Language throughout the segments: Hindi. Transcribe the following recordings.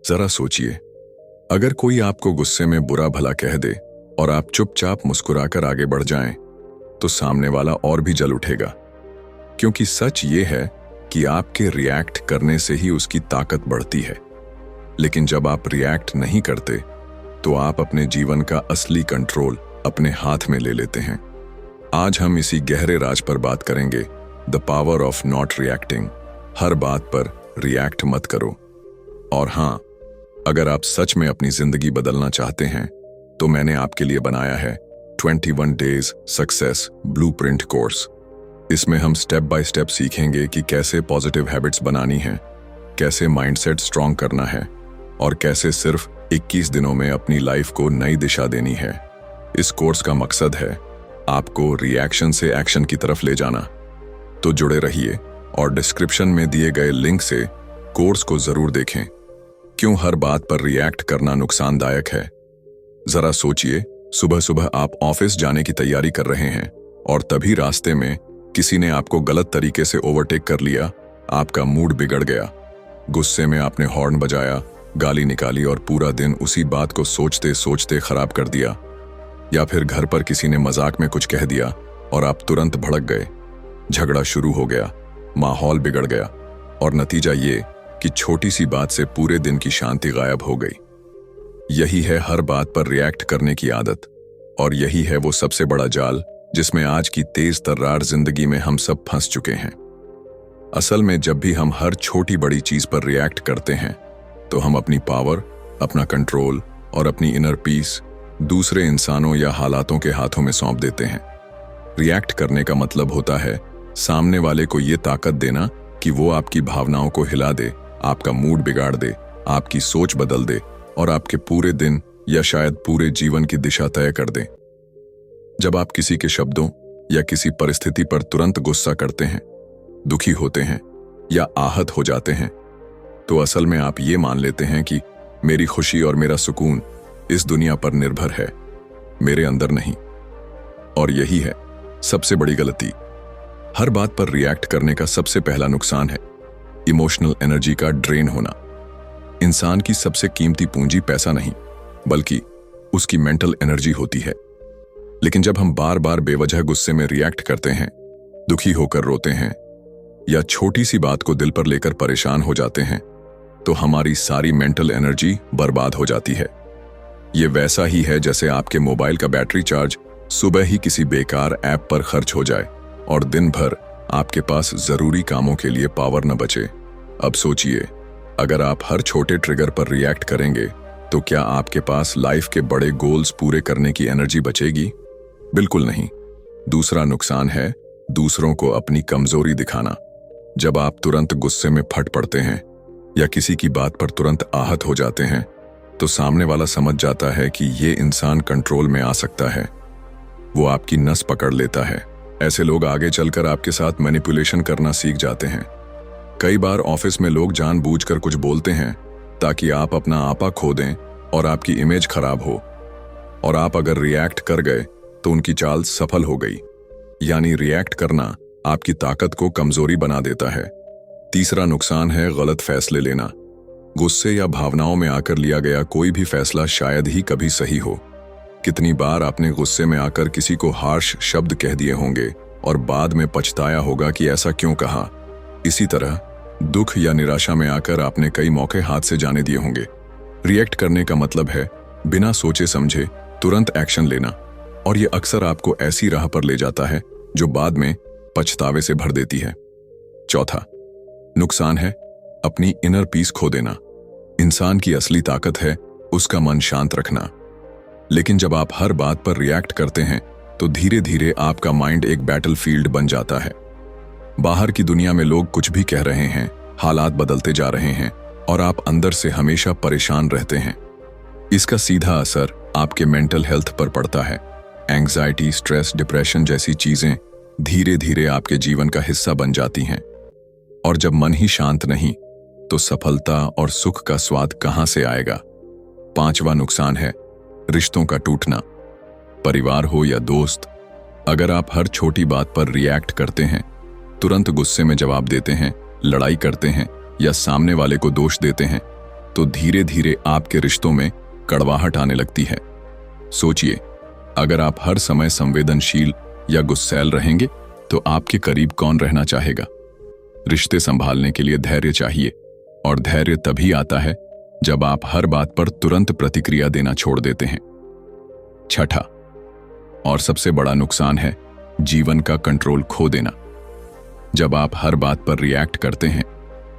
जरा सोचिए, अगर कोई आपको गुस्से में बुरा भला कह दे और आप चुपचाप मुस्कुराकर आगे बढ़ जाएं, तो सामने वाला और भी जल उठेगा। क्योंकि सच ये है कि आपके रिएक्ट करने से ही उसकी ताकत बढ़ती है। लेकिन जब आप रिएक्ट नहीं करते, तो आप अपने जीवन का असली कंट्रोल अपने हाथ में ले लेते हैं। आज हम इसी गहरे राज पर बात करेंगे, the power of not reacting. हर बात पर रिएक्ट मत करो। और हाँ, अगर आप सच में अपनी जिंदगी बदलना चाहते हैं, तो मैंने आपके लिए बनाया है 21 डेज सक्सेस ब्लूप्रिंट कोर्स। इसमें हम स्टेप बाय स्टेप सीखेंगे कि कैसे पॉजिटिव हैबिट्स बनानी है, कैसे माइंडसेट स्ट्रॉन्ग करना है और कैसे सिर्फ 21 दिनों में अपनी लाइफ को नई दिशा देनी है। इस कोर्स का मकसद है आपको रिएक्शन से एक्शन की तरफ ले जाना। तो जुड़े रहिए और डिस्क्रिप्शन में दिए गए लिंक से कोर्स को जरूर देखें। क्यों हर बात पर रिएक्ट करना नुकसानदायक है? जरा सोचिए, सुबह सुबह आप ऑफिस जाने की तैयारी कर रहे हैं और तभी रास्ते में किसी ने आपको गलत तरीके से ओवरटेक कर लिया। आपका मूड बिगड़ गया। गुस्से में आपने हॉर्न बजाया, गाली निकाली और पूरा दिन उसी बात को सोचते सोचते खराब कर दिया। या फिर घर पर किसी ने मजाक में कुछ कह दिया और आप तुरंत भड़क गए। झगड़ा शुरू हो गया, माहौल बिगड़ गया और नतीजा ये कि छोटी सी बात से पूरे दिन की शांति गायब हो गई। यही है हर बात पर रिएक्ट करने की आदत, और यही है वो सबसे बड़ा जाल जिसमें आज की तेज तर्रार जिंदगी में हम सब फंस चुके हैं। असल में जब भी हम हर छोटी बड़ी चीज पर रिएक्ट करते हैं, तो हम अपनी पावर, अपना कंट्रोल और अपनी इनर पीस दूसरे इंसानों या हालातों के हाथों में सौंप देते हैं। रिएक्ट करने का मतलब होता है सामने वाले को ये ताकत देना कि वो आपकी भावनाओं को हिला दे, आपका मूड बिगाड़ दे, आपकी सोच बदल दे और आपके पूरे दिन या शायद पूरे जीवन की दिशा तय कर दे। जब आप किसी के शब्दों या किसी परिस्थिति पर तुरंत गुस्सा करते हैं, दुखी होते हैं या आहत हो जाते हैं, तो असल में आप ये मान लेते हैं कि मेरी खुशी और मेरा सुकून इस दुनिया पर निर्भर है, मेरे अंदर नहीं। और यही है सबसे बड़ी गलती। हर बात पर रिएक्ट करने का सबसे पहला नुकसान है इमोशनल एनर्जी का ड्रेन होना। इंसान की सबसे कीमती पूंजी पैसा नहीं, बल्कि उसकी मेंटल एनर्जी होती है। लेकिन जब हम बार बार बेवजह गुस्से में रिएक्ट करते हैं, दुखी होकर रोते हैं या छोटी सी बात को दिल पर लेकर परेशान हो जाते हैं, तो हमारी सारी मेंटल एनर्जी बर्बाद हो जाती है। ये वैसा ही है जैसे आपके मोबाइल का बैटरी चार्ज सुबह ही किसी बेकार ऐप पर खर्च हो जाए और दिन भर आपके पास जरूरी कामों के लिए पावर न बचे। अब सोचिए, अगर आप हर छोटे ट्रिगर पर रिएक्ट करेंगे, तो क्या आपके पास लाइफ के बड़े गोल्स पूरे करने की एनर्जी बचेगी? बिल्कुल नहीं। दूसरा नुकसान है दूसरों को अपनी कमजोरी दिखाना। जब आप तुरंत गुस्से में फट पड़ते हैं या किसी की बात पर तुरंत आहत हो जाते हैं, तो सामने वाला समझ जाता है कि ये इंसान कंट्रोल में आ सकता है। वो आपकी नस पकड़ लेता है। ऐसे लोग आगे चलकर आपके साथ मैनिपुलेशन करना सीख जाते हैं। कई बार ऑफिस में लोग जानबूझकर कुछ बोलते हैं ताकि आप अपना आपा खो दें और आपकी इमेज खराब हो। और आप अगर रिएक्ट कर गए, तो उनकी चाल सफल हो गई। यानी रिएक्ट करना आपकी ताकत को कमजोरी बना देता है। तीसरा नुकसान है गलत फैसले लेना। गुस्से या भावनाओं में आकर लिया गया कोई भी फैसला शायद ही कभी सही हो। कितनी बार आपने गुस्से में आकर किसी को हार्श शब्द कह दिए होंगे और बाद में पछताया होगा कि ऐसा क्यों कहा। इसी तरह दुख या निराशा में आकर आपने कई मौके हाथ से जाने दिए होंगे। रिएक्ट करने का मतलब है बिना सोचे समझे तुरंत एक्शन लेना, और ये अक्सर आपको ऐसी राह पर ले जाता है जो बाद में पछतावे से भर देती है। चौथा नुकसान है अपनी इनर पीस खो देना। इंसान की असली ताकत है उसका मन शांत रखना। लेकिन जब आप हर बात पर रिएक्ट करते हैं, तो धीरे धीरे आपका माइंड एक बैटलफील्ड बन जाता है। बाहर की दुनिया में लोग कुछ भी कह रहे हैं, हालात बदलते जा रहे हैं और आप अंदर से हमेशा परेशान रहते हैं। इसका सीधा असर आपके मेंटल हेल्थ पर पड़ता है। एंग्जाइटी, स्ट्रेस, डिप्रेशन जैसी चीजें धीरे धीरे आपके जीवन का हिस्सा बन जाती हैं। और जब मन ही शांत नहीं, तो सफलता और सुख का स्वाद कहां से आएगा? पांचवा नुकसान है रिश्तों का टूटना। परिवार हो या दोस्त, अगर आप हर छोटी बात पर रिएक्ट करते हैं, तुरंत गुस्से में जवाब देते हैं, लड़ाई करते हैं या सामने वाले को दोष देते हैं, तो धीरे धीरे आपके रिश्तों में कड़वाहट आने लगती है। सोचिए, अगर आप हर समय संवेदनशील या गुस्सैल रहेंगे तो आपके करीब कौन रहना चाहेगा। रिश्ते संभालने के लिए धैर्य चाहिए, और धैर्य तभी आता है जब आप हर बात पर तुरंत प्रतिक्रिया देना छोड़ देते हैं। छठा और सबसे बड़ा नुकसान है जीवन का कंट्रोल खो देना। जब आप हर बात पर रिएक्ट करते हैं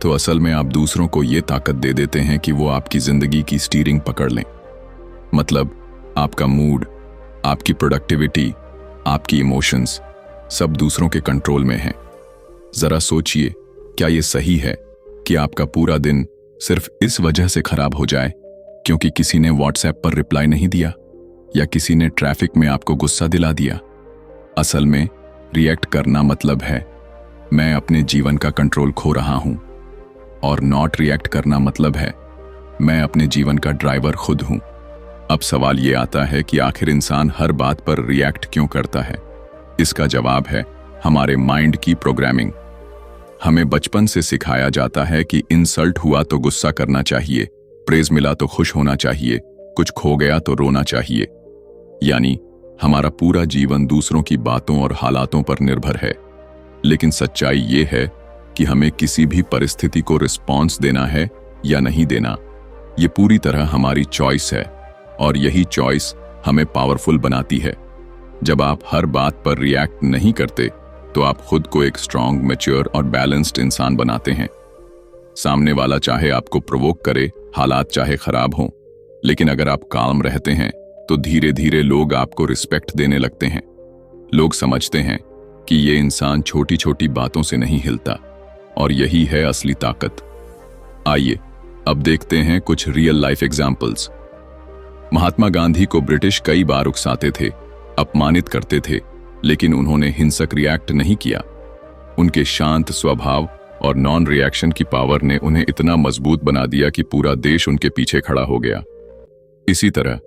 तो असल में आप दूसरों को यह ताकत दे देते हैं कि वो आपकी जिंदगी की स्टीयरिंग पकड़ लें। मतलब आपका मूड, आपकी प्रोडक्टिविटी, आपकी इमोशंस सब दूसरों के कंट्रोल में हैं। जरा सोचिए, क्या यह सही है कि आपका पूरा दिन सिर्फ इस वजह से खराब हो जाए क्योंकि किसी ने व्हाट्सएप पर रिप्लाई नहीं दिया या किसी ने ट्रैफिक में आपको गुस्सा दिला दिया। असल में रिएक्ट करना मतलब है मैं अपने जीवन का कंट्रोल खो रहा हूं, और नॉट रिएक्ट करना मतलब है मैं अपने जीवन का ड्राइवर खुद हूं। अब सवाल ये आता है कि आखिर इंसान हर बात पर रिएक्ट क्यों करता है। इसका जवाब है हमारे माइंड की प्रोग्रामिंग। हमें बचपन से सिखाया जाता है कि इंसल्ट हुआ तो गुस्सा करना चाहिए, प्रेज मिला तो खुश होना चाहिए, कुछ खो गया तो रोना चाहिए। यानी हमारा पूरा जीवन दूसरों की बातों और हालातों पर निर्भर है। लेकिन सच्चाई ये है कि हमें किसी भी परिस्थिति को रिस्पॉन्स देना है या नहीं देना, ये पूरी तरह हमारी चॉइस है, और यही चॉइस हमें पावरफुल बनाती है। जब आप हर बात पर रिएक्ट नहीं करते तो आप खुद को एक स्ट्रांग, मैच्योर और बैलेंस्ड इंसान बनाते हैं। सामने वाला चाहे आपको प्रोवोक करे, हालात चाहे खराब हों, लेकिन अगर आप काम रहते हैं तो धीरे धीरे लोग आपको रिस्पेक्ट देने लगते हैं। लोग समझते हैं कि ये इंसान छोटी छोटी बातों से नहीं हिलता, और यही है असली ताकत। आइए अब देखते हैं कुछ real life examples. Mahatma Gandhi को ब्रिटिश कई बार उकसाते थे, अपमानित करते थे, लेकिन उन्होंने हिंसक रिएक्ट नहीं किया। उनके शांत स्वभाव और नॉन रिएक्शन की पावर ने उन्हें इतना मजबूत बना दिया कि पूरा देश उनके पीछे खड़ा हो गया। इसी तरह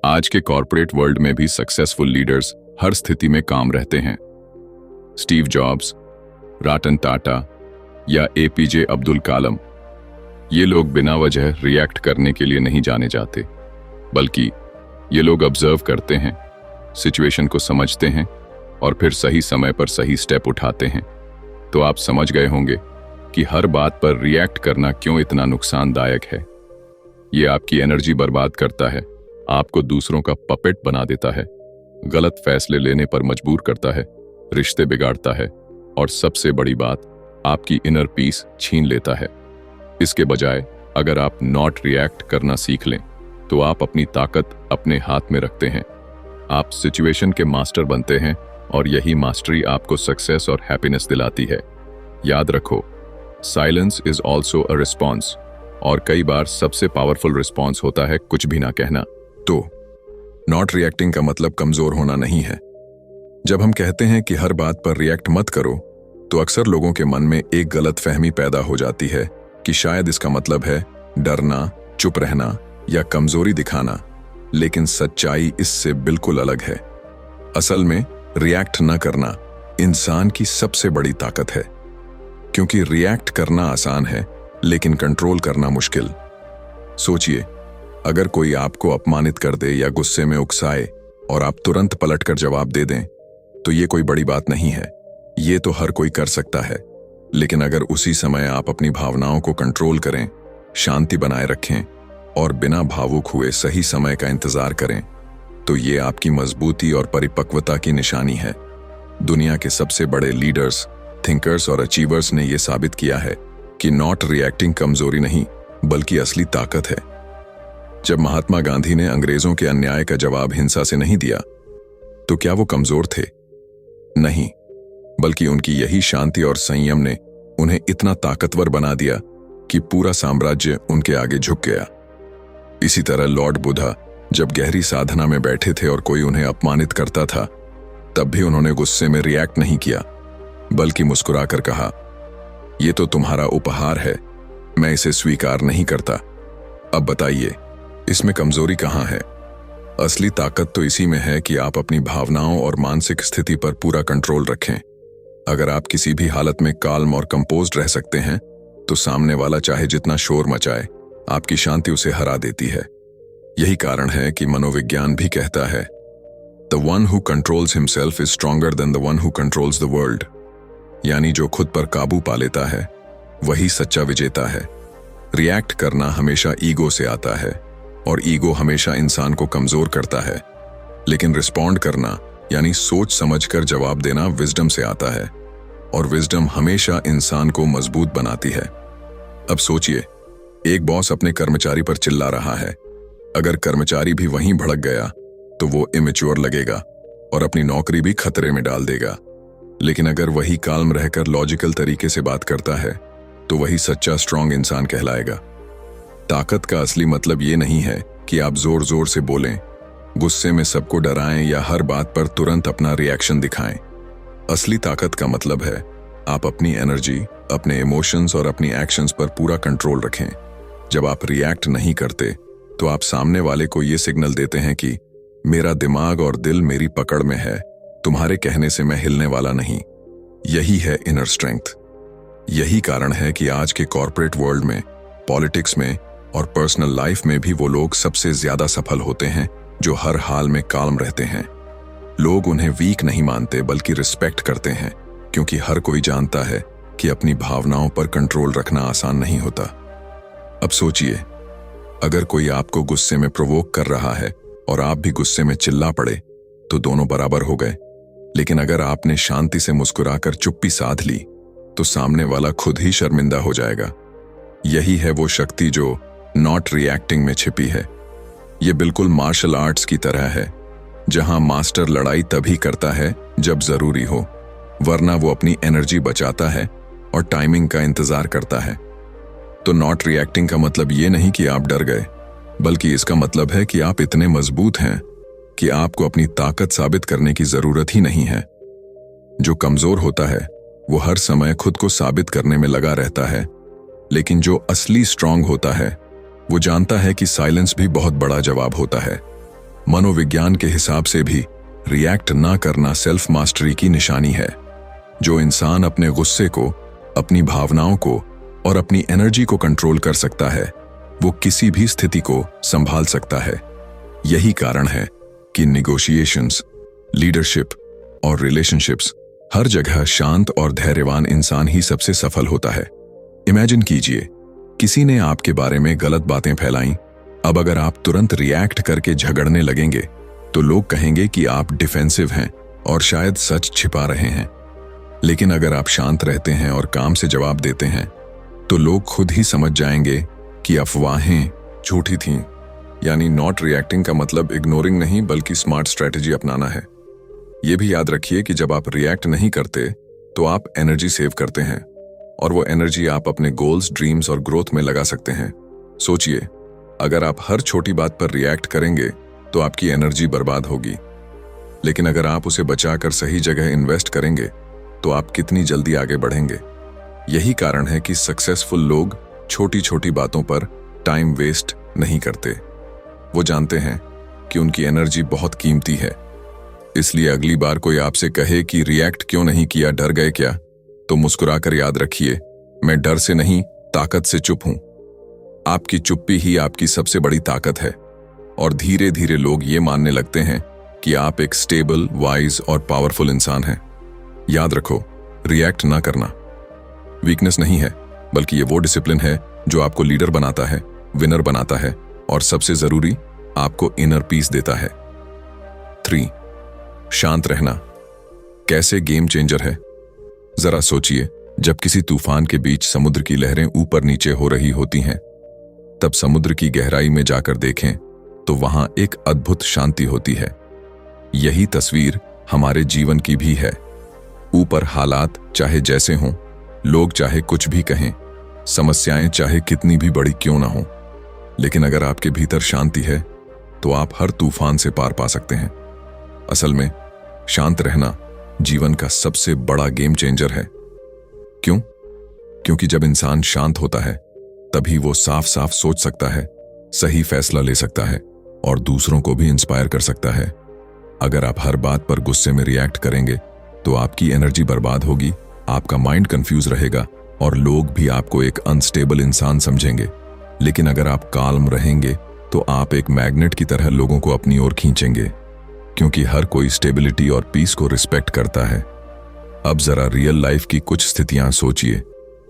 आज के कॉर्पोरेट वर्ल्ड में भी सक्सेसफुल लीडर्स हर स्थिति में काम रहते हैं। स्टीव जॉब्स, रतन टाटा या एपीजे अब्दुल कलाम, ये लोग बिना वजह रिएक्ट करने के लिए नहीं जाने जाते, बल्कि ये लोग ऑब्जर्व करते हैं, सिचुएशन को समझते हैं और फिर सही समय पर सही स्टेप उठाते हैं। तो आप समझ गए होंगे कि हर बात पर रिएक्ट करना क्यों इतना नुकसानदायक है। ये आपकी एनर्जी बर्बाद करता है, आपको दूसरों का पपेट बना देता है, गलत फैसले लेने पर मजबूर करता है, रिश्ते बिगाड़ता है, और सबसे बड़ी बात, आपकी इनर पीस छीन लेता है। इसके बजाय अगर आप नॉट रिएक्ट करना सीख लें तो आप अपनी ताकत अपने हाथ में रखते हैं। आप सिचुएशन के मास्टर बनते हैं, और यही मास्टरी आपको सक्सेस और हैप्पीनेस दिलाती है। याद रखो, silence is also a response, और कई बार सबसे पावरफुल रिस्पॉन्स होता है कुछ भी ना कहना। तो नॉट रिएक्टिंग का मतलब कमजोर होना नहीं है। जब हम कहते हैं कि हर बात पर रिएक्ट मत करो, तो अक्सर लोगों के मन में एक गलत फहमी पैदा हो जाती है कि शायद इसका मतलब है डरना, चुप रहना या कमजोरी दिखाना। लेकिन सच्चाई इससे बिल्कुल अलग है। असल में रिएक्ट न करना इंसान की सबसे बड़ी ताकत है, क्योंकि रिएक्ट करना आसान है लेकिन कंट्रोल करना मुश्किल। सोचिए, अगर कोई आपको अपमानित कर दे या गुस्से में उकसाए और आप तुरंत पलटकर जवाब दे दें, तो ये कोई बड़ी बात नहीं है, ये तो हर कोई कर सकता है। लेकिन अगर उसी समय आप अपनी भावनाओं को कंट्रोल करें, शांति बनाए रखें और बिना भावुक हुए सही समय का इंतजार करें, तो ये आपकी मजबूती और परिपक्वता की निशानी है। दुनिया के सबसे बड़े लीडर्स, थिंकर्स और अचीवर्स ने यह साबित किया है कि नॉट रिएक्टिंग कमजोरी नहीं बल्कि असली ताकत है। जब महात्मा गांधी ने अंग्रेजों के अन्याय का जवाब हिंसा से नहीं दिया, तो क्या वो कमजोर थे? नहीं, बल्कि उनकी यही शांति और संयम ने उन्हें इतना ताकतवर बना दिया कि पूरा साम्राज्य उनके आगे झुक गया। इसी तरह लॉर्ड बुद्धा जब गहरी साधना में बैठे थे और कोई उन्हें अपमानित करता था, तब भी उन्होंने गुस्से में रिएक्ट नहीं किया, बल्कि मुस्कुराकर कहा, यह तो तुम्हारा उपहार है, मैं इसे स्वीकार नहीं करता। अब बताइए, इसमें कमजोरी कहाँ है? असली ताकत तो इसी में है कि आप अपनी भावनाओं और मानसिक स्थिति पर पूरा कंट्रोल रखें। अगर आप किसी भी हालत में काल्म और कंपोज्ड रह सकते हैं, तो सामने वाला चाहे जितना शोर मचाए, आपकी शांति उसे हरा देती है। यही कारण है कि मनोविज्ञान भी कहता है, the one who controls himself is stronger than the one who controls the world. यानी जो खुद पर काबू पा लेता है वही सच्चा विजेता है। रिएक्ट करना हमेशा ईगो से आता है और ईगो हमेशा इंसान को कमजोर करता है, लेकिन रिस्पॉन्ड करना यानी सोच समझकर जवाब देना विजडम से आता है, और विजडम हमेशा इंसान को मजबूत बनाती है। अब सोचिए, एक बॉस अपने कर्मचारी पर चिल्ला रहा है। अगर कर्मचारी भी वहीं भड़क गया तो वो इमेच्योर लगेगा और अपनी नौकरी भी खतरे में डाल देगा। लेकिन अगर वही काल्म रहकर लॉजिकल तरीके से बात करता है तो वही सच्चा स्ट्रांग इंसान कहलाएगा। ताकत का असली मतलब ये नहीं है कि आप जोर जोर से बोलें, गुस्से में सबको डराएं या हर बात पर तुरंत अपना रिएक्शन दिखाएं। असली ताकत का मतलब है आप अपनी एनर्जी, अपने इमोशंस और अपनी एक्शंस पर पूरा कंट्रोल रखें। जब आप रिएक्ट नहीं करते तो आप सामने वाले को ये सिग्नल देते हैं कि मेरा दिमाग और दिल मेरी पकड़ में है, तुम्हारे कहने से मैं हिलने वाला नहीं। यही है इनर स्ट्रेंथ। यही कारण है कि आज के कॉर्पोरेट वर्ल्ड में, पॉलिटिक्स में और पर्सनल लाइफ में भी वो लोग सबसे ज्यादा सफल होते हैं जो हर हाल में काल्म रहते हैं। लोग उन्हें वीक नहीं मानते बल्कि रिस्पेक्ट करते हैं, क्योंकि हर कोई जानता है कि अपनी भावनाओं पर कंट्रोल रखना आसान नहीं होता। अब सोचिए, अगर कोई आपको गुस्से में प्रोवोक कर रहा है और आप भी गुस्से में चिल्ला पड़े तो दोनों बराबर हो गए। लेकिन अगर आपने शांति से मुस्कुराकर चुप्पी साध ली तो सामने वाला खुद ही शर्मिंदा हो जाएगा। यही है वो शक्ति जो नॉट रिएक्टिंग में छिपी है। ये बिल्कुल मार्शल आर्ट्स की तरह है, जहां मास्टर लड़ाई तभी करता है जब जरूरी हो, वरना वो अपनी एनर्जी बचाता है और टाइमिंग का इंतजार करता है। तो नॉट रिएक्टिंग का मतलब ये नहीं कि आप डर गए, बल्कि इसका मतलब है कि आप इतने मजबूत हैं कि आपको अपनी ताकत साबित करने की जरूरत ही नहीं है। जो कमजोर होता है वो हर समय खुद को साबित करने में लगा रहता है, लेकिन जो असली स्ट्रांग होता है वो जानता है कि साइलेंस भी बहुत बड़ा जवाब होता है। मनोविज्ञान के हिसाब से भी रिएक्ट ना करना सेल्फ मास्टरी की निशानी है। जो इंसान अपने गुस्से को, अपनी भावनाओं को और अपनी एनर्जी को कंट्रोल कर सकता है वो किसी भी स्थिति को संभाल सकता है। यही कारण है कि निगोशिएशंस, लीडरशिप और रिलेशनशिप्स हर जगह शांत और धैर्यवान इंसान ही सबसे सफल होता है। इमेजिन कीजिए, किसी ने आपके बारे में गलत बातें फैलाई। अब अगर आप तुरंत रिएक्ट करके झगड़ने लगेंगे तो लोग कहेंगे कि आप डिफेंसिव हैं और शायद सच छिपा रहे हैं। लेकिन अगर आप शांत रहते हैं और काम से जवाब देते हैं तो लोग खुद ही समझ जाएंगे कि अफवाहें झूठी थीं। यानी नॉट रिएक्टिंग का मतलब इग्नोरिंग नहीं बल्कि स्मार्ट स्ट्रेटजी अपनाना है। यह भी याद रखिए कि जब आप रिएक्ट नहीं करते तो आप एनर्जी सेव करते हैं, और वो एनर्जी आप अपने गोल्स, ड्रीम्स और ग्रोथ में लगा सकते हैं। सोचिए, अगर आप हर छोटी बात पर रिएक्ट करेंगे तो आपकी एनर्जी बर्बाद होगी, लेकिन अगर आप उसे बचाकर सही जगह इन्वेस्ट करेंगे तो आप कितनी जल्दी आगे बढ़ेंगे। यही कारण है कि सक्सेसफुल लोग छोटी छोटी बातों पर टाइम वेस्ट नहीं करते। वो जानते हैं कि उनकी एनर्जी बहुत कीमती है। इसलिए अगली बार कोई आपसे कहे कि रिएक्ट क्यों नहीं किया, डर गए क्या, तो मुस्कुराकर याद रखिए, मैं डर से नहीं, ताकत से चुप हूं। आपकी चुप्पी ही आपकी सबसे बड़ी ताकत है, और धीरे धीरे लोग ये मानने लगते हैं कि आप एक स्टेबल, वाइज और पावरफुल इंसान हैं। याद रखो, रिएक्ट ना करना वीकनेस नहीं है, बल्कि ये वो डिसिप्लिन है जो आपको लीडर बनाता है, विनर बनाता है और सबसे जरूरी, आपको इनर पीस देता है। 3. शांत रहना कैसे गेम चेंजर है। जरा सोचिए, जब किसी तूफान के बीच समुद्र की लहरें ऊपर नीचे हो रही होती हैं, तब समुद्र की गहराई में जाकर देखें तो वहां एक अद्भुत शांति होती है। यही तस्वीर हमारे जीवन की भी है। ऊपर हालात चाहे जैसे हों, लोग चाहे कुछ भी कहें, समस्याएं चाहे कितनी भी बड़ी क्यों ना हो, लेकिन अगर आपके भीतर शांति है तो आप हर तूफान से पार पा सकते हैं। असल में शांत रहना जीवन का सबसे बड़ा गेम चेंजर है। क्यों? क्योंकि जब इंसान शांत होता है तभी वो साफ साफ सोच सकता है, सही फैसला ले सकता है और दूसरों को भी इंस्पायर कर सकता है। अगर आप हर बात पर गुस्से में रिएक्ट करेंगे तो आपकी एनर्जी बर्बाद होगी, आपका माइंड कंफ्यूज रहेगा और लोग भी आपको एक अनस्टेबल इंसान समझेंगे। लेकिन अगर आप काल्म रहेंगे तो आप एक मैग्नेट की तरह लोगों को अपनी ओर खींचेंगे, क्योंकि हर कोई स्टेबिलिटी और पीस को रिस्पेक्ट करता है। अब जरा रियल लाइफ की कुछ स्थितियां सोचिए।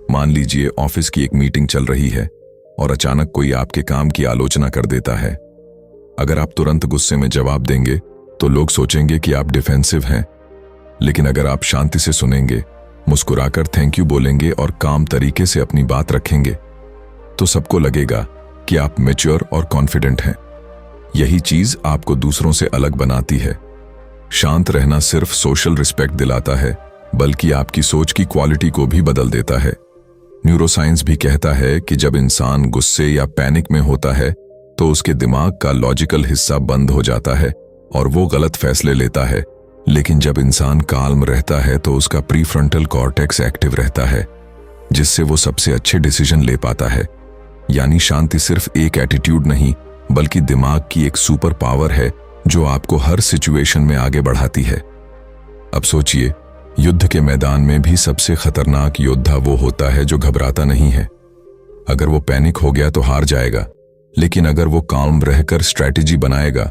मान लीजिए ऑफिस की एक मीटिंग चल रही है और अचानक कोई आपके काम की आलोचना कर देता है। अगर आप तुरंत गुस्से में जवाब देंगे तो लोग सोचेंगे कि आप डिफेंसिव हैं, लेकिन अगर आप शांति से सुनेंगे, मुस्कुराकर थैंक यू बोलेंगे और काम तरीके से अपनी बात रखेंगे, तो सबको लगेगा कि आप मैच्योर और कॉन्फिडेंट हैं। यही चीज आपको दूसरों से अलग बनाती है। शांत रहना सिर्फ सोशल रिस्पेक्ट दिलाता है, बल्कि आपकी सोच की क्वालिटी को भी बदल देता है। न्यूरोसाइंस भी कहता है कि जब इंसान गुस्से या पैनिक में होता है तो उसके दिमाग का लॉजिकल हिस्सा बंद हो जाता है और वो गलत फैसले लेता है। लेकिन जब इंसान काल्म रहता है तो उसका प्रीफ्रंटल कॉर्टेक्स एक्टिव रहता है, जिससे वो सबसे अच्छे डिसीजन ले पाता है। यानी शांति सिर्फ एक एटीट्यूड नहीं, बल्कि दिमाग की एक सुपर पावर है जो आपको हर सिचुएशन में आगे बढ़ाती है। अब सोचिए, युद्ध के मैदान में भी सबसे खतरनाक योद्धा वो होता है जो घबराता नहीं है। अगर वो पैनिक हो गया तो हार जाएगा, लेकिन अगर वो काल्म रहकर स्ट्रैटेजी बनाएगा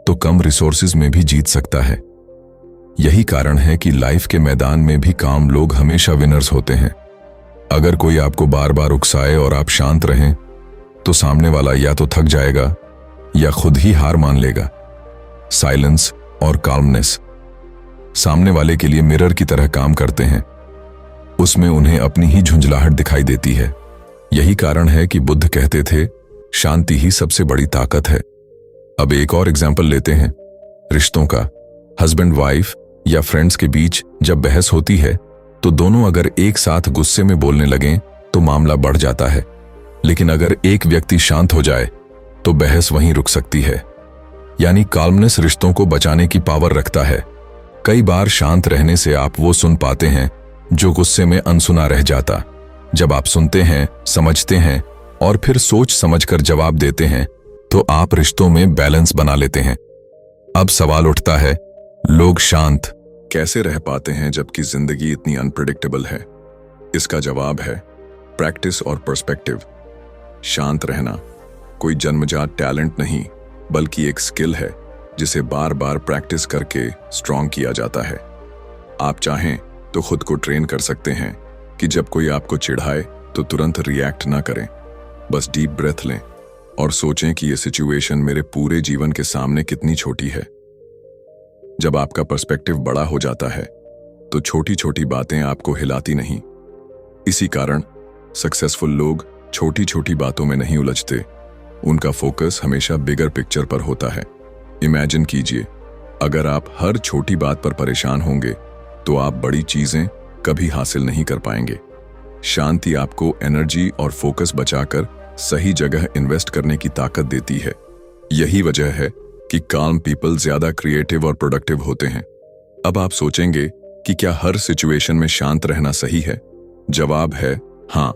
तो कम रिसोर्सेज में भी जीत सकता है। यही कारण है कि लाइफ के मैदान में भी काम लोग हमेशा विनर्स होते हैं। अगर कोई आपको बार बार उकसाए और आप शांत रहें तो सामने वाला या तो थक जाएगा या खुद ही हार मान लेगा। साइलेंस और काल्मनेस सामने वाले के लिए मिरर की तरह काम करते हैं। उसमें उन्हें अपनी ही झुंझलाहट दिखाई देती है। यही कारण है कि बुद्ध कहते थे, शांति ही सबसे बड़ी ताकत है। अब एक और एग्जाम्पल लेते हैं, रिश्तों का। हस्बैंड वाइफ या फ्रेंड्स के बीच जब बहस होती है तो दोनों अगर एक साथ गुस्से में बोलने लगें तो मामला बढ़ जाता है, लेकिन अगर एक व्यक्ति शांत हो जाए तो बहस वहीं रुक सकती है। यानी काल्मनेस रिश्तों को बचाने की पावर रखता है। कई बार शांत रहने से आप वो सुन पाते हैं जो गुस्से में अनसुना रह जाता। जब आप सुनते हैं, समझते हैं और फिर सोच समझकर जवाब देते हैं तो आप रिश्तों में बैलेंस बना लेते हैं। अब सवाल उठता है, लोग शांत कैसे रह पाते हैं जबकि जिंदगी इतनी अनप्रेडिक्टेबल है? इसका जवाब है प्रैक्टिस और पर्सपेक्टिव। शांत रहना कोई जन्मजात टैलेंट नहीं, बल्कि एक स्किल है जिसे बार बार प्रैक्टिस करके स्ट्रॉन्ग किया जाता है। आप चाहें तो खुद को ट्रेन कर सकते हैं कि जब कोई आपको चिढ़ाए तो तुरंत रिएक्ट ना करें। बस डीप ब्रेथ लें और सोचें कि यह सिचुएशन मेरे पूरे जीवन के सामने कितनी छोटी है। जब आपका पर्सपेक्टिव बड़ा हो जाता है तो छोटी छोटी बातें आपको हिलाती नहीं। इसी कारण सक्सेसफुल लोग छोटी छोटी बातों में नहीं उलझते। उनका फोकस हमेशा बिगर पिक्चर पर होता है। इमेजिन कीजिए, अगर आप हर छोटी बात पर परेशान होंगे तो आप बड़ी चीजें कभी हासिल नहीं कर पाएंगे। शांति आपको एनर्जी और फोकस बचाकर सही जगह इन्वेस्ट करने की ताकत देती है। यही वजह है कि काल्म पीपल ज्यादा क्रिएटिव और प्रोडक्टिव होते हैं। अब आप सोचेंगे कि क्या हर सिचुएशन में शांत रहना सही है? जवाब है हाँ,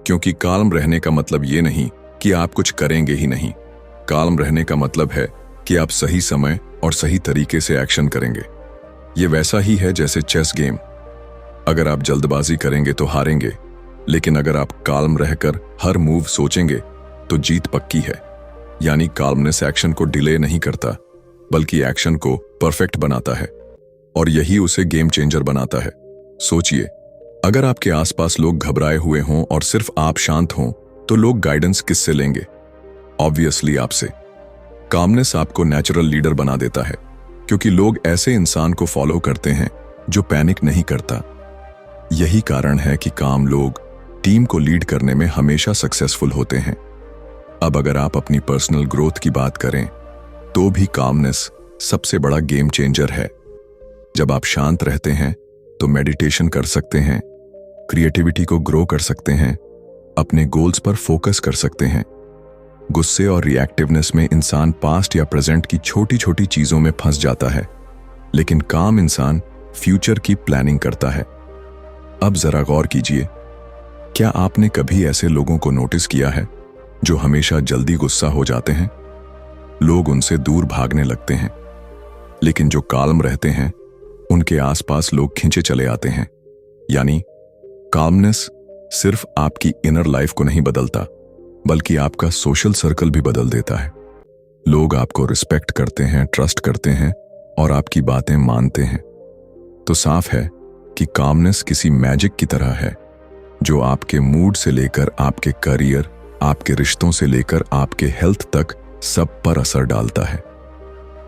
क्योंकि काल्म रहने का मतलब ये नहीं कि आप कुछ करेंगे ही नहीं। काल्म रहने का मतलब है कि आप सही समय और सही तरीके से एक्शन करेंगे। ये वैसा ही है जैसे चेस गेम। अगर आप जल्दबाजी करेंगे तो हारेंगे, लेकिन अगर आप काल्म रहकर हर मूव सोचेंगे तो जीत पक्की है। यानी काल्मनेस एक्शन को डिले नहीं करता, बल्कि एक्शन को परफेक्ट बनाता है, और यही उसे गेम चेंजर बनाता है। सोचिए, अगर आपके आसपास लोग घबराए हुए हों और सिर्फ आप शांत हों तो लोग गाइडेंस किससे लेंगे? ऑब्वियसली आपसे। कामनेस आपको नेचुरल लीडर बना देता है, क्योंकि लोग ऐसे इंसान को फॉलो करते हैं जो पैनिक नहीं करता। यही कारण है कि काम लोग टीम को लीड करने में हमेशा सक्सेसफुल होते हैं। अब अगर आप अपनी पर्सनल ग्रोथ की बात करें तो भी कामनेस सबसे बड़ा गेम चेंजर है। जब आप शांत रहते हैं तो मेडिटेशन कर सकते हैं, क्रिएटिविटी को ग्रो कर सकते हैं, अपने गोल्स पर फोकस कर सकते हैं। गुस्से और रिएक्टिवनेस में इंसान पास्ट या प्रेजेंट की छोटी छोटी चीजों में फंस जाता है, लेकिन काम इंसान फ्यूचर की प्लानिंग करता है। अब जरा गौर कीजिए, क्या आपने कभी ऐसे लोगों को नोटिस किया है जो हमेशा जल्दी गुस्सा हो जाते हैं? लोग उनसे दूर भागने लगते हैं, लेकिन जो काल्म रहते हैं उनके आसपास लोग खींचे चले आते हैं। यानी काल्मनेस सिर्फ आपकी इनर लाइफ को नहीं बदलता, बल्कि आपका सोशल सर्कल भी बदल देता है। लोग आपको रिस्पेक्ट करते हैं, ट्रस्ट करते हैं और आपकी बातें मानते हैं। तो साफ है कि कामनेस किसी मैजिक की तरह है जो आपके मूड से लेकर आपके करियर, आपके रिश्तों से लेकर आपके हेल्थ तक सब पर असर डालता है।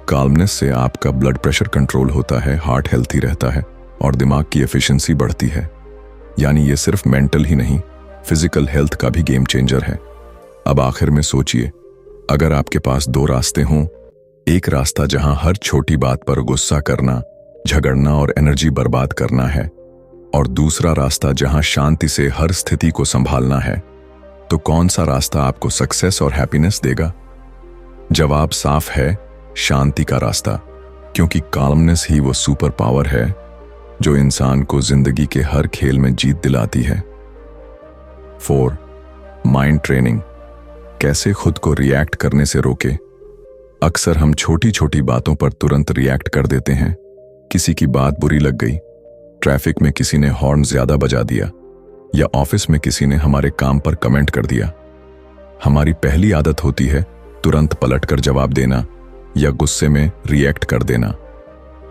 काल्मनेस से आपका ब्लड प्रेशर कंट्रोल होता है, हार्ट हेल्थी रहता है और दिमाग की एफिशिएंसी बढ़ती है। यानी ये सिर्फ मेंटल ही नहीं, फिजिकल हेल्थ का भी गेम चेंजर है। अब आखिर में सोचिए, अगर आपके पास दो रास्ते हों, एक रास्ता जहां हर छोटी बात पर गुस्सा करना, झगड़ना और एनर्जी बर्बाद करना है, और दूसरा रास्ता जहां शांति से हर स्थिति को संभालना है, तो कौन सा रास्ता आपको सक्सेस और हैप्पीनेस देगा? जवाब साफ है, शांति का रास्ता, क्योंकि काल्मनेस ही वो सुपर पावर है जो इंसान को जिंदगी के हर खेल में जीत दिलाती है। 4. Mind training. कैसे खुद को रिएक्ट करने से रोके। अक्सर हम छोटी छोटी बातों पर तुरंत रिएक्ट कर देते हैं। किसी की बात बुरी लग गई, ट्रैफिक में किसी ने हॉर्न ज्यादा बजा दिया, या ऑफिस में किसी ने हमारे काम पर कमेंट कर दिया। हमारी पहली आदत होती है तुरंत पलटकर जवाब देना या गुस्से में रिएक्ट कर देना।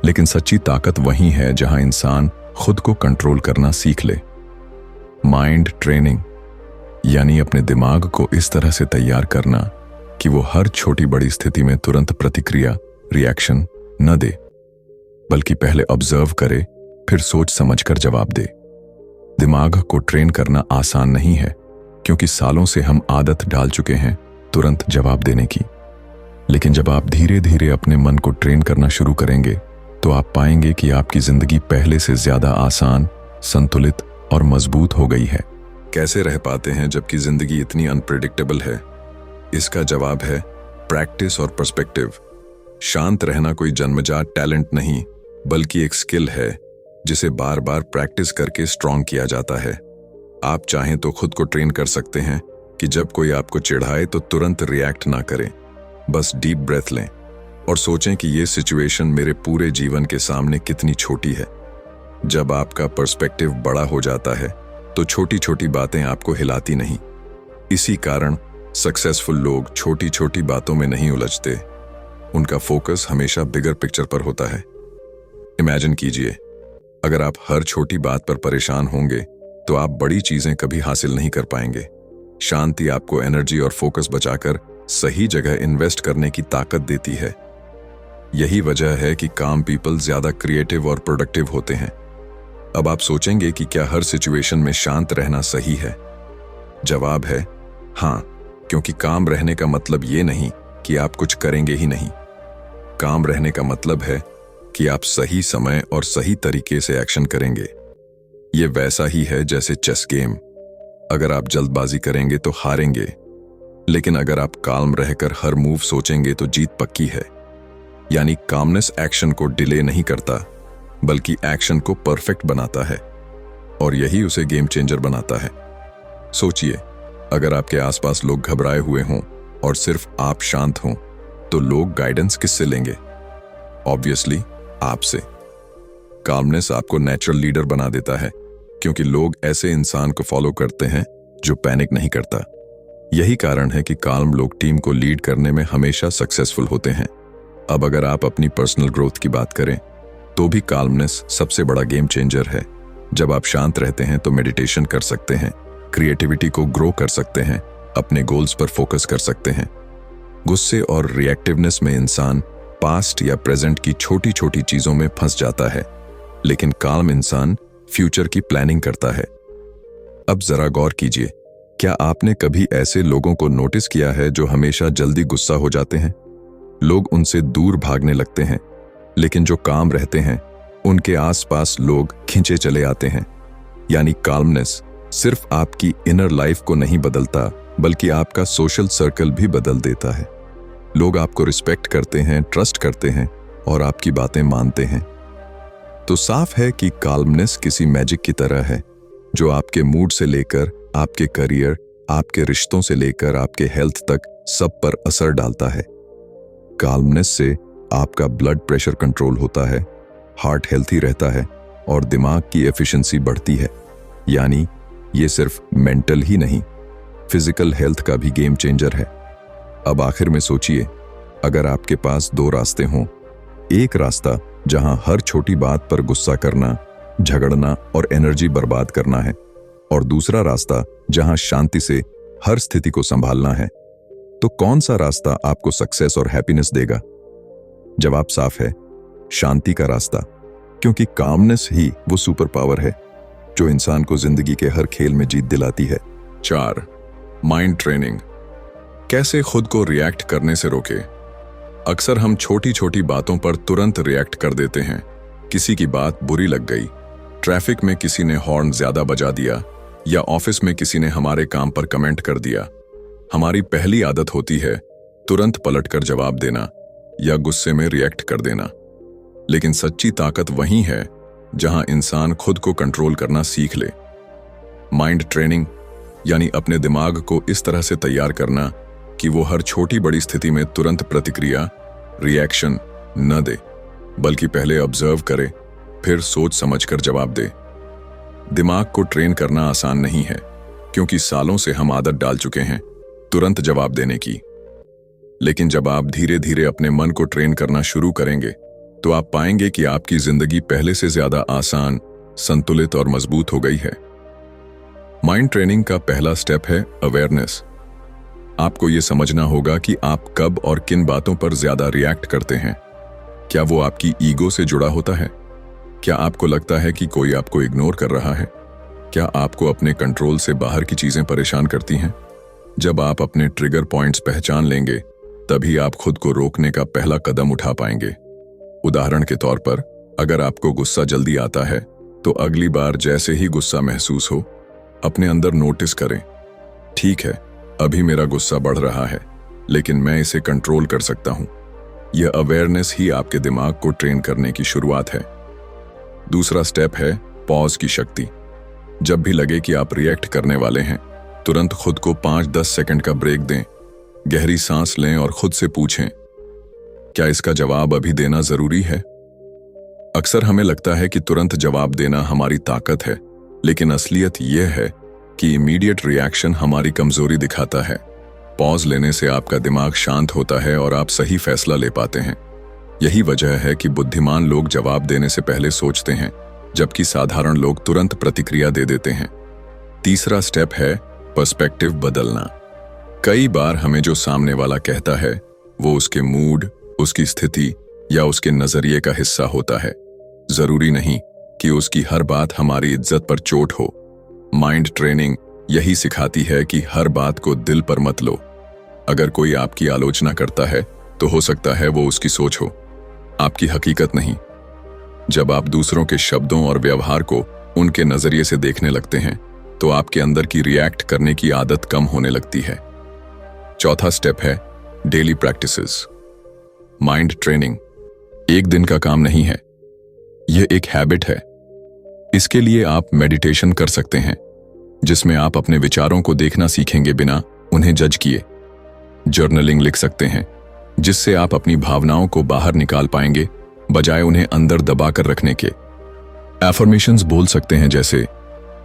लेकिन सच्ची ताकत वहीं है जहां इंसान खुद को कंट्रोल करना सीख ले। माइंड ट्रेनिंग यानी अपने दिमाग को इस तरह से तैयार करना कि वो हर छोटी बड़ी स्थिति में तुरंत प्रतिक्रिया, रिएक्शन न दे, बल्कि पहले ऑब्जर्व करे, फिर सोच समझकर जवाब दे। दिमाग को ट्रेन करना आसान नहीं है, क्योंकि सालों से हम आदत डाल चुके हैं तुरंत जवाब देने की। लेकिन जब आप धीरे धीरे अपने मन को ट्रेन करना शुरू करेंगे, तो आप पाएंगे कि आपकी जिंदगी पहले से ज्यादा आसान, संतुलित और मजबूत हो गई है। कैसे रह पाते हैं जबकि जिंदगी इतनी अनप्रेडिक्टेबल है? इसका जवाब है प्रैक्टिस और पर्सपेक्टिव। शांत रहना कोई जन्मजात टैलेंट नहीं, बल्कि एक स्किल है जिसे बार बार प्रैक्टिस करके स्ट्रॉन्ग किया जाता है। आप चाहें तो खुद को ट्रेन कर सकते हैं कि जब कोई आपको चिढ़ाए तो तुरंत रिएक्ट ना करें। बस डीप ब्रेथ लें और सोचें कि ये सिचुएशन मेरे पूरे जीवन के सामने कितनी छोटी है। जब आपका पर्सपेक्टिव बड़ा हो जाता है तो छोटी छोटी बातें आपको हिलाती नहीं। इसी कारण सक्सेसफुल लोग छोटी छोटी बातों में नहीं उलझते, उनका फोकस हमेशा बिगर पिक्चर पर होता है। इमेजिन कीजिए, अगर आप हर छोटी बात पर परेशान होंगे तो आप बड़ी चीजें कभी हासिल नहीं कर पाएंगे। शांति आपको एनर्जी और फोकस बचाकर सही जगह इन्वेस्ट करने की ताकत देती है। यही वजह है कि काम पीपल ज्यादा क्रिएटिव और प्रोडक्टिव होते हैं। अब आप सोचेंगे कि क्या हर सिचुएशन में शांत रहना सही है? जवाब है हाँ, क्योंकि काम रहने का मतलब ये नहीं कि आप कुछ करेंगे ही नहीं। काम रहने का मतलब है कि आप सही समय और सही तरीके से एक्शन करेंगे। ये वैसा ही है जैसे चेस गेम। अगर आप जल्दबाजी करेंगे तो हारेंगे, लेकिन अगर आप काल्म रहकर हर मूव सोचेंगे तो जीत पक्की है। यानी कामनेस एक्शन को डिले नहीं करता, बल्कि एक्शन को परफेक्ट बनाता है, और यही उसे गेम चेंजर बनाता है। सोचिए, अगर आपके आसपास लोग घबराए हुए हों और सिर्फ आप शांत हों, तो लोग गाइडेंस किससे लेंगे? ऑब्वियसली आपसे। काल्मनेस आपको नेचुरल लीडर बना देता है, क्योंकि लोग ऐसे इंसान को फॉलो करते हैं जो पैनिक नहीं करता। यही कारण है कि काल्म लोग टीम को लीड करने में हमेशा सक्सेसफुल होते हैं। अब अगर आप अपनी पर्सनल ग्रोथ की बात करें, तो भी काल्मनेस सबसे बड़ा गेम चेंजर है। जब आप शांत रहते हैं तो मेडिटेशन कर सकते हैं, क्रिएटिविटी को ग्रो कर सकते हैं, अपने गोल्स पर फोकस कर सकते हैं। गुस्से और रिएक्टिवनेस में इंसान पास्ट या प्रेजेंट की छोटी छोटी चीजों में फंस जाता है, लेकिन काल्म इंसान फ्यूचर की प्लानिंग करता है। अब जरा गौर कीजिए, क्या आपने कभी ऐसे लोगों को नोटिस किया है जो हमेशा जल्दी गुस्सा हो जाते हैं? लोग उनसे दूर भागने लगते हैं, लेकिन जो काम रहते हैं उनके आसपास लोग खींचे चले आते हैं। यानी काल्मनेस सिर्फ आपकी इनर लाइफ को नहीं बदलता, बल्कि आपका सोशल सर्कल भी बदल देता है। लोग आपको रिस्पेक्ट करते हैं, ट्रस्ट करते हैं और आपकी बातें मानते हैं। तो साफ है कि काल्मनेस किसी मैजिक की तरह है जो आपके मूड से लेकर आपके करियर, आपके रिश्तों से लेकर आपके हेल्थ तक सब पर असर डालता है। काल्मनेस से आपका ब्लड प्रेशर कंट्रोल होता है, हार्ट हेल्थी रहता है और दिमाग की एफिशिएंसी बढ़ती है। यानी ये सिर्फ मेंटल ही नहीं, फिजिकल हेल्थ का भी गेम चेंजर है। अब आखिर में सोचिए, अगर आपके पास दो रास्ते हों, एक रास्ता जहां हर छोटी बात पर गुस्सा करना, झगड़ना और एनर्जी बर्बाद करना है, और दूसरा रास्ता जहां शांति से हर स्थिति को संभालना है, तो कौन सा रास्ता आपको सक्सेस और हैप्पीनेस देगा? जवाब साफ है, शांति का रास्ता, क्योंकि कामनेस ही वो सुपर पावर है जो इंसान को जिंदगी के हर खेल में जीत दिलाती है। 4. Mind training. कैसे खुद को रिएक्ट करने से रोके? अक्सर हम छोटी छोटी बातों पर तुरंत रिएक्ट कर देते हैं। किसी की बात बुरी लग गई, ट्रैफिक में किसी ने हॉर्न ज्यादा बजा दिया, या ऑफिस में किसी ने हमारे काम पर कमेंट कर दिया। हमारी पहली आदत होती है तुरंत पलटकर जवाब देना या गुस्से में रिएक्ट कर देना। लेकिन सच्ची ताकत वहीं है जहां इंसान खुद को कंट्रोल करना सीख ले। माइंड ट्रेनिंग यानी अपने दिमाग को इस तरह से तैयार करना कि वो हर छोटी बड़ी स्थिति में तुरंत प्रतिक्रिया, रिएक्शन न दे, बल्कि पहले ऑब्जर्व करे, फिर सोच समझकर जवाब दे। दिमाग को ट्रेन करना आसान नहीं है, क्योंकि सालों से हम आदत डाल चुके हैं तुरंत जवाब देने की। लेकिन जब आप धीरे धीरे अपने मन को ट्रेन करना शुरू करेंगे, तो आप पाएंगे कि आपकी जिंदगी पहले से ज्यादा आसान, संतुलित और मजबूत हो गई है। माइंड ट्रेनिंग का पहला स्टेप है अवेयरनेस। आपको यह समझना होगा कि आप कब और किन बातों पर ज्यादा रिएक्ट करते हैं। क्या वो आपकी ईगो से जुड़ा होता है? क्या आपको लगता है कि कोई आपको इग्नोर कर रहा है? क्या आपको अपने कंट्रोल से बाहर की चीजें परेशान करती हैं? जब आप अपने ट्रिगर पॉइंट्स पहचान लेंगे, तभी आप खुद को रोकने का पहला कदम उठा पाएंगे। उदाहरण के तौर पर, अगर आपको गुस्सा जल्दी आता है, तो अगली बार जैसे ही गुस्सा महसूस हो, अपने अंदर नोटिस करें, ठीक है, अभी मेरा गुस्सा बढ़ रहा है, लेकिन मैं इसे कंट्रोल कर सकता हूं। यह अवेयरनेस ही आपके दिमाग को ट्रेन करने की शुरुआत है। दूसरा स्टेप है पॉज की शक्ति। जब भी लगे कि आप रिएक्ट करने वाले हैं, तुरंत खुद को 5-10 सेकंड का ब्रेक दें, गहरी सांस लें और खुद से पूछें, क्या इसका जवाब अभी देना जरूरी है? अक्सर हमें लगता है कि तुरंत जवाब देना हमारी ताकत है, लेकिन असलियत यह है कि इमीडिएट रिएक्शन हमारी कमजोरी दिखाता है। पॉज लेने से आपका दिमाग शांत होता है और आप सही फैसला ले पाते हैं। यही वजह है कि बुद्धिमान लोग जवाब देने से पहले सोचते हैं, जबकि साधारण लोग तुरंत प्रतिक्रिया दे देते हैं। तीसरा स्टेप है पर्सपेक्टिव बदलना। कई बार हमें जो सामने वाला कहता है, वो उसके मूड, उसकी स्थिति या उसके नजरिए का हिस्सा होता है। जरूरी नहीं कि उसकी हर बात हमारी इज्जत पर चोट हो। माइंड ट्रेनिंग यही सिखाती है कि हर बात को दिल पर मत लो। अगर कोई आपकी आलोचना करता है, तो हो सकता है वो उसकी सोच हो, आपकी हकीकत नहीं। जब आप दूसरों के शब्दों और व्यवहार को उनके नजरिए से देखने लगते हैं, तो आपके अंदर की रिएक्ट करने की आदत कम होने लगती है। चौथा स्टेप है डेली प्रैक्टिसेस। माइंड ट्रेनिंग एक दिन का काम नहीं है, यह एक हैबिट है। इसके लिए आप मेडिटेशन कर सकते हैं, जिसमें आप अपने विचारों को देखना सीखेंगे बिना उन्हें जज किए। जर्नलिंग लिख सकते हैं, जिससे आप अपनी भावनाओं को बाहर निकाल पाएंगे, बजाय उन्हें अंदर दबाकर रखने के। एफर्मेशंस बोल सकते हैं, जैसे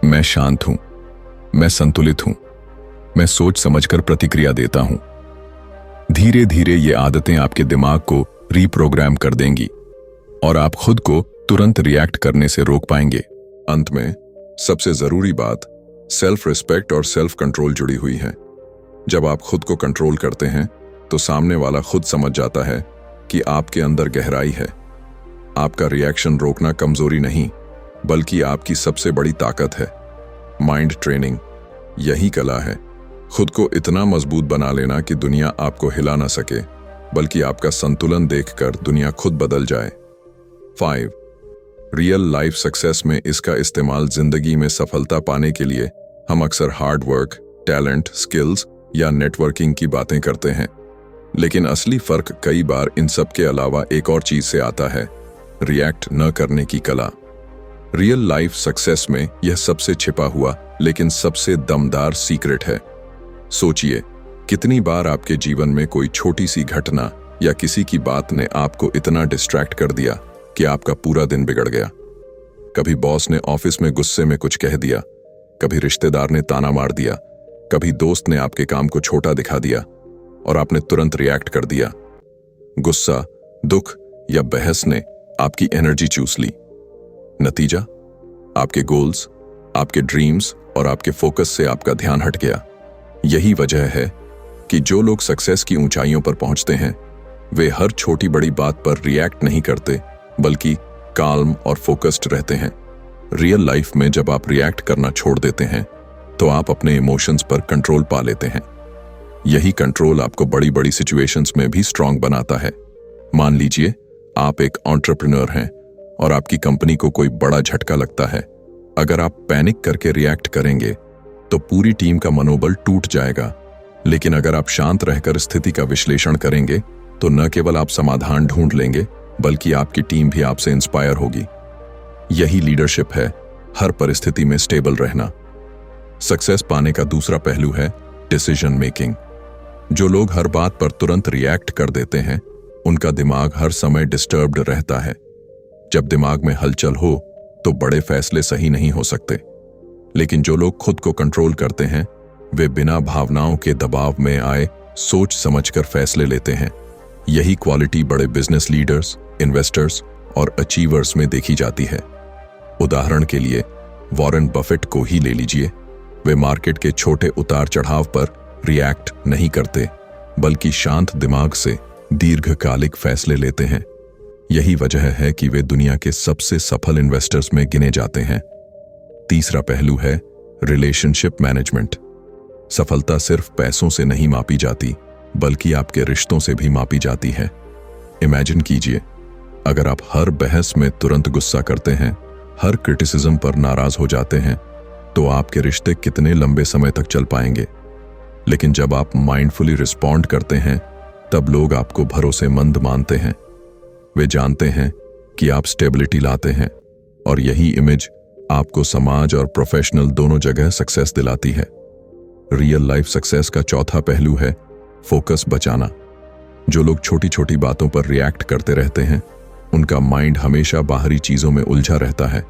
मैं शांत हूं, मैं संतुलित हूं, मैं सोच समझकर प्रतिक्रिया देता हूं। धीरे धीरे ये आदतें आपके दिमाग को रीप्रोग्राम कर देंगी और आप खुद को तुरंत रिएक्ट करने से रोक पाएंगे। अंत में सबसे जरूरी बात सेल्फ रिस्पेक्ट और सेल्फ कंट्रोल जुड़ी हुई है। जब आप खुद को कंट्रोल करते हैं, तो सामने वाला खुद समझ जाता है कि आपके अंदर गहराई है। आपका रिएक्शन रोकना कमजोरी नहीं, बल्कि आपकी सबसे बड़ी ताकत है। माइंड ट्रेनिंग यही कला है, खुद को इतना मजबूत बना लेना कि दुनिया आपको हिला ना सके, बल्कि आपका संतुलन देखकर दुनिया खुद बदल जाए। 5. रियल लाइफ सक्सेस में इसका इस्तेमाल जिंदगी में सफलता पाने के लिए हम अक्सर हार्ड वर्क, टैलेंट, स्किल्स या नेटवर्किंग की बातें करते हैं, लेकिन असली फर्क कई बार इन सब के अलावा एक और चीज से आता है, रिएक्ट न करने की कला। रियल लाइफ सक्सेस में यह सबसे छिपा हुआ लेकिन सबसे दमदार सीक्रेट है। सोचिए, कितनी बार आपके जीवन में कोई छोटी सी घटना या किसी की बात ने आपको इतना डिस्ट्रैक्ट कर दिया कि आपका पूरा दिन बिगड़ गया। कभी बॉस ने ऑफिस में गुस्से में कुछ कह दिया, कभी रिश्तेदार ने ताना मार दिया, कभी दोस्त ने आपके काम को छोटा दिखा दिया और आपने तुरंत रिएक्ट कर दिया। गुस्सा, दुख या बहस ने आपकी एनर्जी चूस ली। नतीजा, आपके गोल्स, आपके ड्रीम्स और आपके फोकस से आपका ध्यान हट गया। यही वजह है कि जो लोग सक्सेस की ऊंचाइयों पर पहुंचते हैं वे हर छोटी बड़ी बात पर रिएक्ट नहीं करते बल्कि काल्म और फोकस्ड रहते हैं। रियल लाइफ में जब आप रिएक्ट करना छोड़ देते हैं तो आप अपने इमोशंस पर कंट्रोल पा लेते हैं। यही कंट्रोल आपको बड़ी बड़ी सिचुएशंस में भी स्ट्रांग बनाता है। मान लीजिए आप एक एंटरप्रेन्योर हैं और आपकी कंपनी को कोई बड़ा झटका लगता है। अगर आप पैनिक करके रिएक्ट करेंगे तो पूरी टीम का मनोबल टूट जाएगा, लेकिन अगर आप शांत रहकर स्थिति का विश्लेषण करेंगे तो न केवल आप समाधान ढूंढ लेंगे बल्कि आपकी टीम भी आपसे इंस्पायर होगी। यही लीडरशिप है, हर परिस्थिति में स्टेबल रहना। सक्सेस पाने का दूसरा पहलू है डिसीजन मेकिंग। जो लोग हर बात पर तुरंत रिएक्ट कर देते हैं उनका दिमाग हर समय डिस्टर्ब्ड रहता है। जब दिमाग में हलचल हो तो बड़े फैसले सही नहीं हो सकते, लेकिन जो लोग खुद को कंट्रोल करते हैं वे बिना भावनाओं के दबाव में आए सोच समझकर फैसले लेते हैं। यही क्वालिटी बड़े बिजनेस लीडर्स, इन्वेस्टर्स और अचीवर्स में देखी जाती है। उदाहरण के लिए वॉरेन बफेट को ही ले लीजिए। वे मार्केट के छोटे उतार चढ़ाव पर रिएक्ट नहीं करते बल्कि शांत दिमाग से दीर्घकालिक फैसले लेते हैं। यही वजह है कि वे दुनिया के सबसे सफल इन्वेस्टर्स में गिने जाते हैं। तीसरा पहलू है रिलेशनशिप मैनेजमेंट। सफलता सिर्फ पैसों से नहीं मापी जाती बल्कि आपके रिश्तों से भी मापी जाती है। इमेजिन कीजिए, अगर आप हर बहस में तुरंत गुस्सा करते हैं, हर क्रिटिसिज्म पर नाराज हो जाते हैं, तो आपके रिश्ते कितने लंबे समय तक चल पाएंगे। लेकिन जब आप माइंडफुली रिस्पॉन्ड करते हैं तब लोग आपको भरोसेमंद मानते हैं। वे जानते हैं कि आप स्टेबिलिटी लाते हैं और यही इमेज आपको समाज और प्रोफेशनल दोनों जगह सक्सेस दिलाती है। रियल लाइफ सक्सेस का चौथा पहलू है फोकस बचाना। जो लोग छोटी छोटी बातों पर रिएक्ट करते रहते हैं उनका माइंड हमेशा बाहरी चीजों में उलझा रहता है,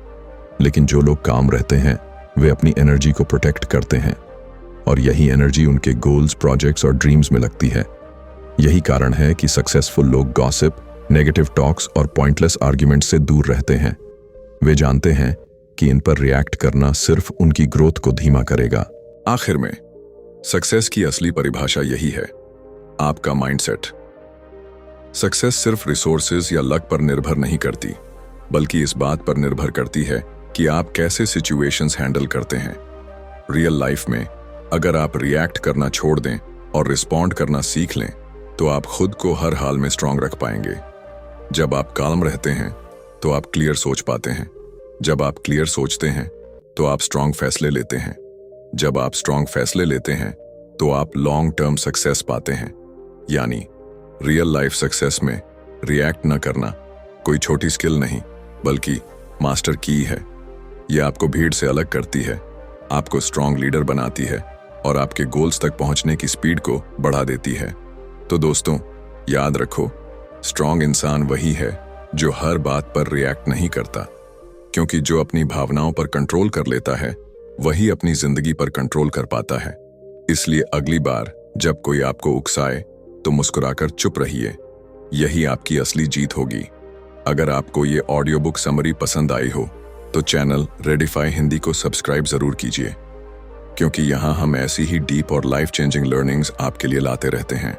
लेकिन जो लोग काम रहते हैं वे अपनी एनर्जी को प्रोटेक्ट करते हैं और यही एनर्जी उनके गोल्स, प्रोजेक्ट्स और ड्रीम्स में लगती है। यही कारण है कि सक्सेसफुल लोग गॉसिप, नेगेटिव टॉक्स और पॉइंटलेस आर्ग्यूमेंट से दूर रहते हैं। वे जानते हैं कि इन पर रिएक्ट करना सिर्फ उनकी ग्रोथ को धीमा करेगा। आखिर में सक्सेस की असली परिभाषा यही है, आपका माइंडसेट। सक्सेस सिर्फ रिसोर्सेज या लक पर निर्भर नहीं करती बल्कि इस बात पर निर्भर करती है कि आप कैसे सिचुएशंस हैंडल करते हैं। रियल लाइफ में अगर आप रिएक्ट करना छोड़ दें और रिस्पॉन्ड करना सीख लें तो आप खुद को हर हाल में स्ट्रांग रख पाएंगे। जब आप काम रहते हैं तो आप क्लियर सोच पाते हैं। जब आप क्लियर सोचते हैं तो आप स्ट्रांग फैसले लेते हैं। जब आप स्ट्रांग फैसले लेते हैं तो आप लॉन्ग टर्म सक्सेस पाते हैं। यानी रियल लाइफ सक्सेस में रिएक्ट न करना कोई छोटी स्किल नहीं बल्कि मास्टर की है। यह आपको भीड़ से अलग करती है, आपको स्ट्रांग लीडर बनाती है और आपके गोल्स तक पहुंचने की स्पीड को बढ़ा देती है। तो दोस्तों, याद रखो, स्ट्रांग इंसान वही है जो हर बात पर रिएक्ट नहीं करता, क्योंकि जो अपनी भावनाओं पर कंट्रोल कर लेता है वही अपनी जिंदगी पर कंट्रोल कर पाता है। इसलिए अगली बार जब कोई आपको उकसाए तो मुस्कुराकर चुप रहिए, यही आपकी असली जीत होगी। अगर आपको ये ऑडियो बुक समरी पसंद आई हो तो चैनल रेडिफाई हिंदी को सब्सक्राइब जरूर कीजिए, क्योंकि यहाँ हम ऐसी ही डीप और लाइफ चेंजिंग लर्निंग्स आपके लिए लाते रहते हैं।